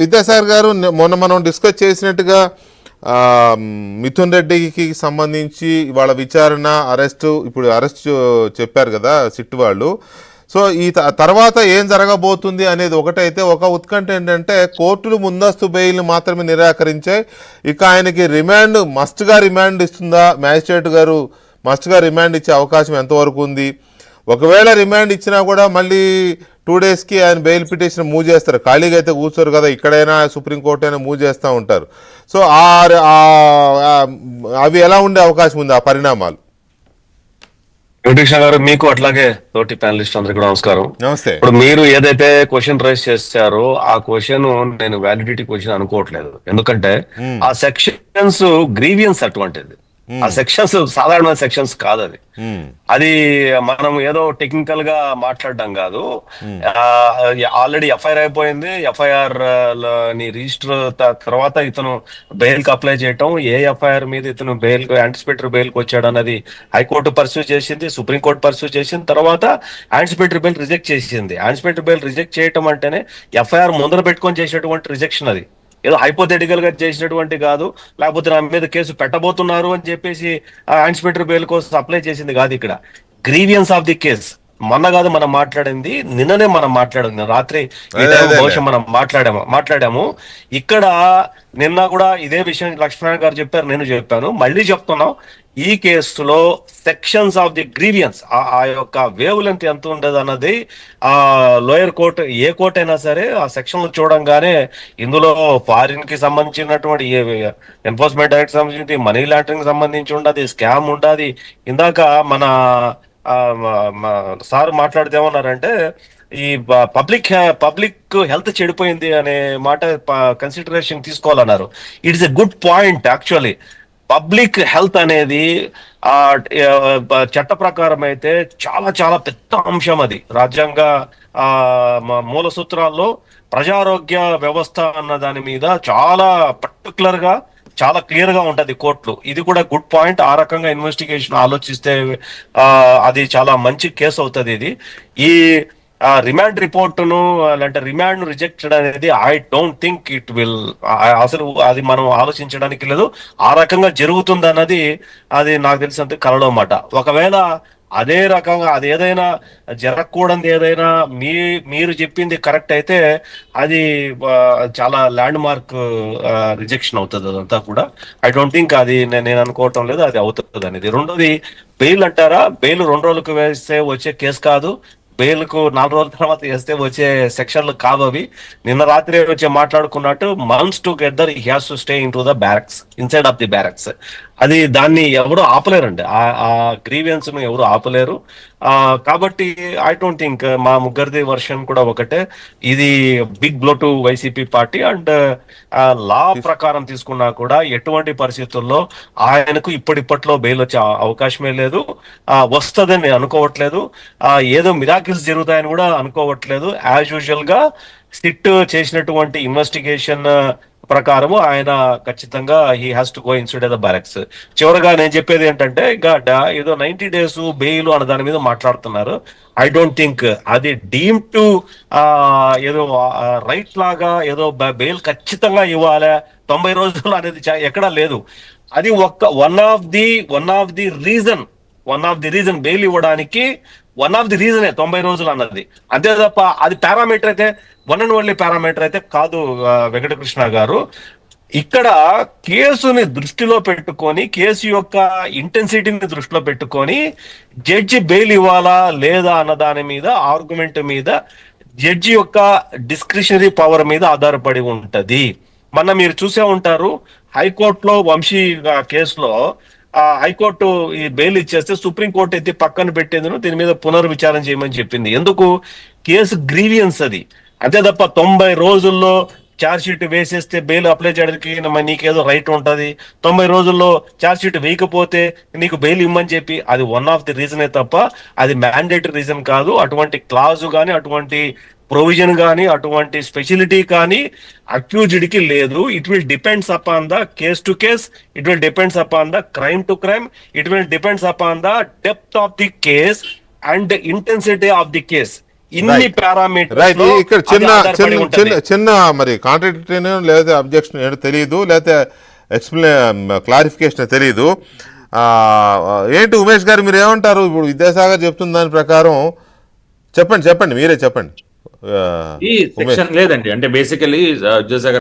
విద్యాసాగర్ గారు, మొన్న మనం డిస్కస్ చేసినట్టుగా మిథున్ రెడ్డికి సంబంధించి వాళ్ళ విచారణ, ఇప్పుడు అరెస్ట్ చెప్పారు కదా సిట్ వాళ్ళు. సో ఈ తర్వాత ఏం జరగబోతుంది అనేది ఒకటైతే, ఒక ఉత్కంఠ ఏంటంటే కోర్టులు ముందస్తు బెయిల్ మాత్రమే నిరాకరించాయి. ఇక ఆయనకి మస్ట్గా రిమాండ్ ఇస్తుందా మ్యాజిస్ట్రేట్ గారు? మస్ట్గా రిమాండ్ ఇచ్చే అవకాశం ఎంతవరకు ఉంది? ఒకవేళ రిమాండ్ ఇచ్చినా కూడా మళ్ళీ 2 డేస్కి ఆయన బెయిల్ పిటిషన్ మూవ్ చేస్తారు. ఖాళీగా అయితే కూర్చోరు కదా, ఇక్కడైనా సుప్రీంకోర్టు అయినా మూవ్ చేస్తూ ఉంటారు. సో అవి ఎలా ఉండే అవకాశం ఉంది, ఆ పరిణామాలు? వెంకటకృష్ణ గారు, మీకు అట్లాగే తోటి ప్యానలిస్ట్ అందరికి కూడా నమస్కారం. నమస్తే. ఇప్పుడు మీరు ఏదైతే క్వశ్చన్ రైజ్ చేశారో ఆ క్వశ్చన్ నేను వ్యాలిడిటీ క్వశ్చన్ అనుకోవట్లేదు. ఎందుకంటే ఆ సెక్షన్స్ గ్రీవియన్స్ అటువంటిది. ఆ సెక్షన్స్ సాధారణమైన సెక్షన్స్ కాదు. అది మనం ఏదో టెక్నికల్ గా మాట్లాడడం కాదు. ఆల్రెడీ ఎఫ్ఐఆర్ అయిపోయింది. ఎఫ్ఐఆర్ ని రిజిస్టర్ తర్వాత ఇతను బెయిల్ కి అప్లై చేయటం, ఏ ఎఫ్ఐఆర్ మీద ఇతను బెయిల్ యాంటిసిపేటరీ బెయిల్ కి వచ్చాడు అన్నది హైకోర్టు పర్సూ చేసింది, సుప్రీంకోర్టు పర్సూ చేసిన తర్వాత యాంటిసిపేటరీ బెయిల్ రిజెక్ట్ చేసింది. యాంటిసిపేటరీ బెయిల్ రిజెక్ట్ చేయటం అంటేనే ఎఫ్ఐఆర్ ముందర పెట్టుకొని చేసేటువంటి రిజెక్షన్. అది ఏదో హైపోథెటికల్ గా చేసినటువంటి కాదు, లేకపోతే నా మీద కేసు పెట్టబోతున్నారు అని చెప్పేసి యాంటిసిపేటరీ బెయిల్ కోసం అప్లై చేసింది కాదు. ఇక్కడ గ్రీవియన్స్ ఆఫ్ ది కేస్ మొన్న కాదు మనం మాట్లాడింది, నిన్ననే మనం మాట్లాడింది. రాత్రి బహుశా మనం మాట్లాడాము. ఇక్కడ నిన్న కూడా ఇదే విషయం లక్ష్మణ్ గారు చెప్పారు, నేను చెప్పాను, మళ్ళీ చెప్తున్నాం. ఈ కేసులో సెక్షన్స్ ఆఫ్ ది గ్రీవియన్స్, ఆ యొక్క వేవ్ లెంత్ ఎంత ఉండదు అన్నది ఆ లోయర్ కోర్టు, ఏ కోర్టు అయినా సరే ఆ సెక్షన్లు చూడంగానే ఇందులో ఫారిన్ కి సంబంధించినటువంటి ఎన్ఫోర్స్మెంట్ డైరెక్ట్ సంబంధించి మనీ లాండరింగ్ సంబంధించి ఉండదు, స్కామ్ ఉండదు. ఇందాక మన సార్ మాట్లాడితే ఏమన్నారంటే ఈ పబ్లిక్ హెల్త్ చెడిపోయింది అనే మాట కన్సిడరేషన్ తీసుకోవాలన్నారు. It's a good point. Actually public health అనేది చట్ట ప్రకారం అయితే చాలా చాలా పెద్ద అంశం. అది రాజ్యాంగ మూల సూత్రాల్లో ప్రజారోగ్య వ్యవస్థ అన్న దాని మీద చాలా పర్టికులర్ గా చాలా క్లియర్ గా ఉంటది కోర్టులు. ఇది కూడా గుడ్ పాయింట్. ఆ రకంగా ఇన్వెస్టిగేషన్ ఆలోచిస్తే అది చాలా మంచి కేసు అవుతుంది. ఇది ఈ రిమాండ్ రిపోర్టును అంటే రిమాండ్ రిజెక్టెడ్ అనేది I don't think it will, అసలు అది మనం ఆలోచించడానికి లేదు. ఆ రకంగా జరుగుతుంది అన్నది అది నాకు తెలిసినంత కలలో మాట. ఒకవేళ అదే రకంగా అది ఏదైనా జరగకూడదు, ఏదైనా మీరు చెప్పింది కరెక్ట్ అయితే అది చాలా ల్యాండ్ మార్క్ రిజెక్షన్ అవుతుంది. అదంతా కూడా ఐ డోంట్ థింక్ అది, నేను అనుకోవటం లేదు అది అవుతుంది అనేది. రెండోది బెయిల్ అంటారా, బెయిల్ 2 రోజులకు వేస్తే వచ్చే కేసు కాదు, బెయిల్కు 4 రోజుల తర్వాత వేస్తే వచ్చే సెక్షన్లు కావు అవి. నిన్న రాత్రి వచ్చి మాట్లాడుకున్నట్టు months together he has to stay in to the barracks, inside of the barracks. అది దాన్ని ఎవరు ఆపలేరండి, ఆ గ్రీవియన్స్ ను ఎవరు ఆపలేరు. కాబట్టి ఐ డోంట్ థింక్, మా ముగ్గురిది వర్షన్ కూడా ఒకటే. ఇది big blow to YCP party. And law ప్రకారం తీసుకున్నా కూడా ఎటువంటి పరిస్థితుల్లో ఆయనకు ఇప్పటిప్పట్లో బెయిల్ వచ్చే అవకాశమే లేదు. వస్తుందని నేను అనుకోవట్లేదు. ఏదో మిరాకిల్స్ జరుగుతాయని కూడా అనుకోవట్లేదు. యాజ్ యూజువల్ గా సిట్ చేసినటువంటి ఇన్వెస్టిగేషన్ ప్రకారము ఆయన ఖచ్చితంగా he has to go inside the barracks. చివరగా నేను చెప్పేది ఏంటంటే, ఇంకా ఏదో 90 days బెయిల్ అన్న దాని మీద మాట్లాడుతున్నారు. ఐ డోంట్ థింక్ అది డీమ్ టు ఏదో రైట్ లాగా ఏదో బెయిల్ ఖచ్చితంగా ఇవ్వాలి 90 రోజులు అనేది ఎక్కడా లేదు. అది one of the reason bail ఇవ్వడానికి వన్ ఆఫ్ ది రీజనే 90 రోజులు అన్నది. అంతే తప్ప అది పారామీటర్ అయితే, వన్ అండ్ ఓన్లీ పారామీటర్ అయితే కాదు వెంకటకృష్ణ గారు. ఇక్కడ కేసుని దృష్టిలో పెట్టుకొని, కేసు యొక్క ఇంటెన్సిటీని దృష్టిలో పెట్టుకొని జడ్జి బెయిల్ ఇవ్వాలా లేదా అన్న దాని మీద, ఆర్గ్యుమెంట్ మీద, జడ్జి యొక్క డిస్క్రిషనరీ పవర్ మీద ఆధారపడి ఉంటది. మొన్న మీరు చూసే ఉంటారు, హైకోర్టులో వంశీ కేసులో హైకోర్టు ఈ బెయిల్ ఇచ్చేస్తే సుప్రీంకోర్టు ఎత్తి పక్కన పెట్టేందుకు దీని మీద పునర్విచారణ చేయమని చెప్పింది. ఎందుకు? కేసు గ్రీవియన్స్ అది. అంతే తప్ప 90 రోజుల్లో ఛార్జ్ షీట్ వేసేస్తే బెయిల్ అప్లై చేయడానికి నీకేదో రైట్ ఉంటది, 90 రోజుల్లో ఛార్జ్ షీట్ వేయకపోతే నీకు బెయిల్ ఇమ్మని చెప్పి, అది వన్ ఆఫ్ ది రీజనే తప్ప అది మ్యాండేటరీ రీజన్ కాదు. అటువంటి క్లాజు కానీ, అటువంటి ప్రొవిజన్ కానీ, అటువంటి స్పెషాలిటీ కానీ అక్యూజ్డ్ కి లేదు. It will depends upon the case to case, it will depends upon the crime to crime, it will depends upon the depth of the case and intensity of the case. ఇన్ని right parameters ఇక్కడ చిన్న మరి contradictory లేదా objection ఏంటో తెలియదు, లేకపోతే clarification తెలియదు. ఏంటి ఉమేష్ గారు మీరు ఏమంటారు? ఇప్పుడు విద్యాసాగర్ చెప్తున్న దాని ప్రకారం చెప్పండి మీరే చెప్పండి. ఈ సెక్షన్ లేదండి, అంటే బేసికలీ విద్యాసాగర్